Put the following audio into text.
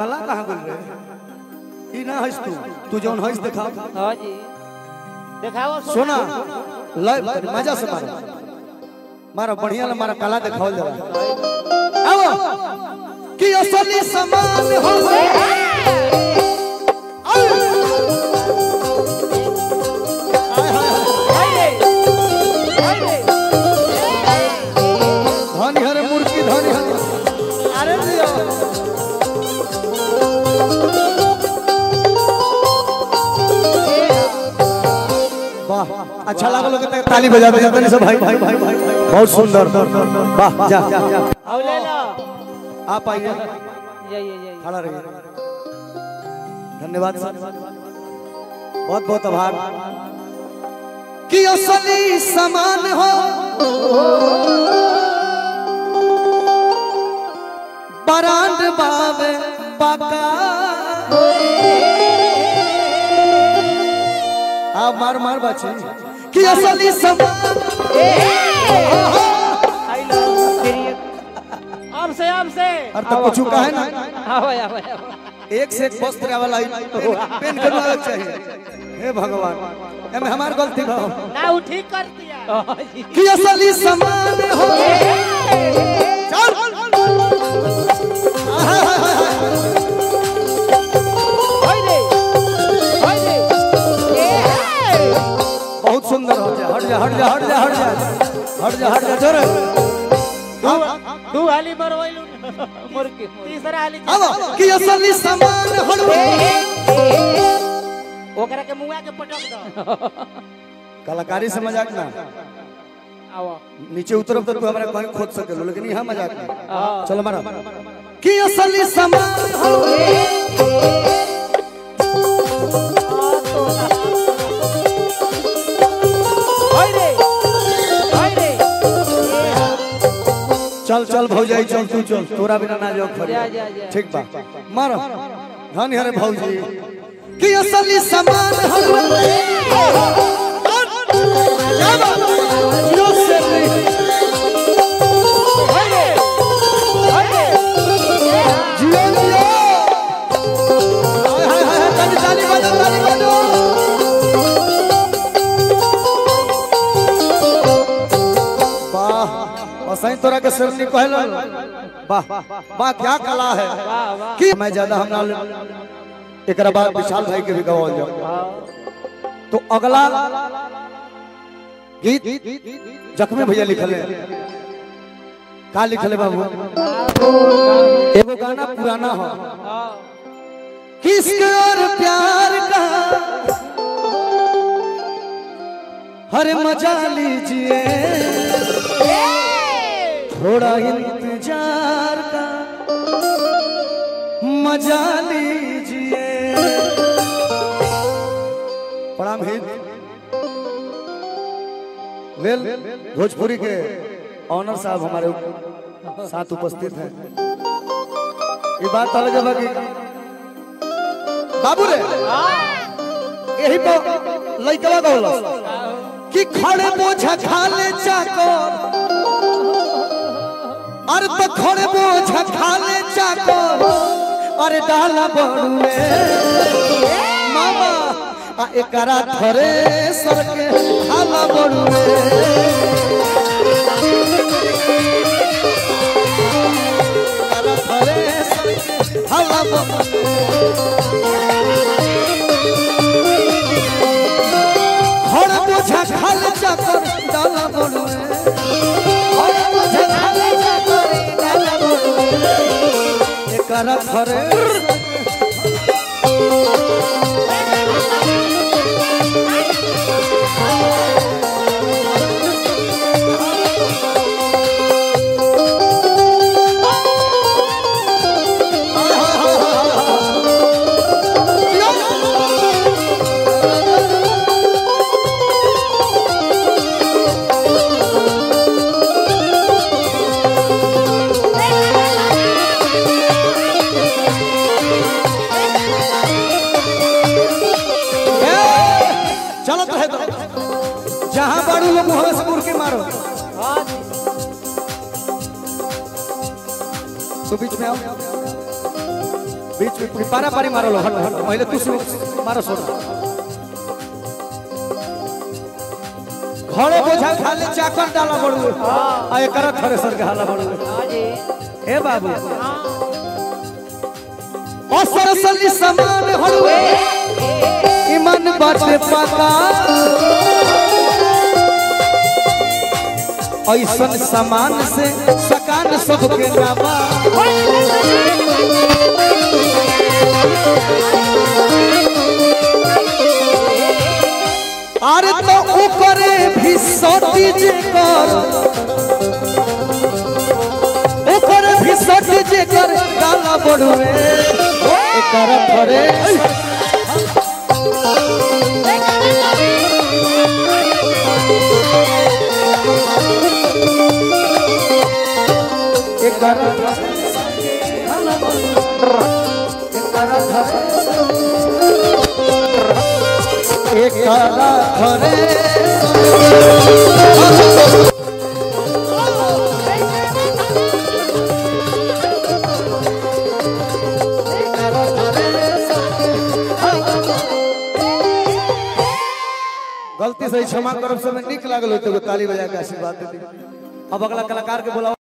कला कहाँ बोल रहे ई ना हंस तू जौन हंस दिखा। हां जी दिखाओ सोना लाइव मजा से मारो बढ़िया ना मारा कला दिखाओ जरा आओ कि असली समान हो धनी हरे मुर्गी धनी हरे अरे दियो वाह अच्छा लगा लोग ताली बजा दो जतने से भाई भाई भाई भाई बहुत सुंदर वाह जा आओ ले लो आप आइए ये खड़ा रहिए। धन्यवाद सर बहुत बहुत आभार कि असली समान हो बरांड बावे बाका आप मार मार बचे कि असली समान अब से और तब कुछ का है ना आओ एक से एक वस्त्र वाला पेन करना अलग चाहिए। हे भगवान एमे हमार गलती भा ना वो ठीक कर दिया कि असली समान हो चल बहुत सुंदर हो जा हट जा हट जा हट जा हट जा हट जा हट जा जोर तू हाली मरवाइलू मुर्गी तीसरा हाली अब कि असली समान हो ओकरा के मुआ के पटक दो कलाकारी से मजाक ना आओ नीचे उतरब तो तू हमरा कहीं खोद सकेलो लेकिन यहां मजाक ना चलो मारा कि असली समान हो चल चल भौजाई चल तू चल तोरा बिना ना जाओ ठीक बा मारो धनी हरे भौजी कि असली समान हो सही तोरा के सिरनी कहला वाह वाह क्या कला है कि मैं ज्यादा हमरा एकरा बाद विशाल भाई के भी गवाल जाओ तो अगला गीत जख्मी भैया लिखल है का लिखल है बाबू एगो गाना पुराना हो किसके और प्यार का हर मजा लीजिए थोड़ा इंतजार का मजा लीजिए। प्रणाम हित वेल भोजपुरी के ऑनर साहब हमारे साथ उपस्थित हैं। ये बात अलग है बाकी बाबू रे यही पर लइकवा गौला कि खड़े बोझा खा ले चाकर अरे तो खड़े बोझा खा ले चाकर अरे डाला बड़ुए मामा आ एकरा थरे सर के हाला बड़ुए एकरा थरे सर के हाला बड़ुए खड़े बोझा खा ले चाकर डाला बड़ुए खड़े बोझा खा ले चाकर डाला बड़ुए एकरा थरे जहां बाड़ू लोग मुंह से मुर्गी मारो तो बीच में आओ बीच में पारा पारी मारो लो हट हट पहले तू मारो सोना घोड़े बोझा खाली चाकर डाला बड़ू आ एकरा थ्रेसर के हाला बड़ू हां जी ए बाबू हां असरसली समान हड़ुए ईमान बाटे पका ऐसन समान से सकान सबके नाबा अरे तो ऊपरे भी सोटी जे कर ऊपर भी सोटी जे कर डाला बड़ुए एकरा थरे एकरा थरे गलती से क्षमा करब से निक लागल होते ताली बजा के आशीर्वाद देती अब अगला कलाकार के बुलाओ।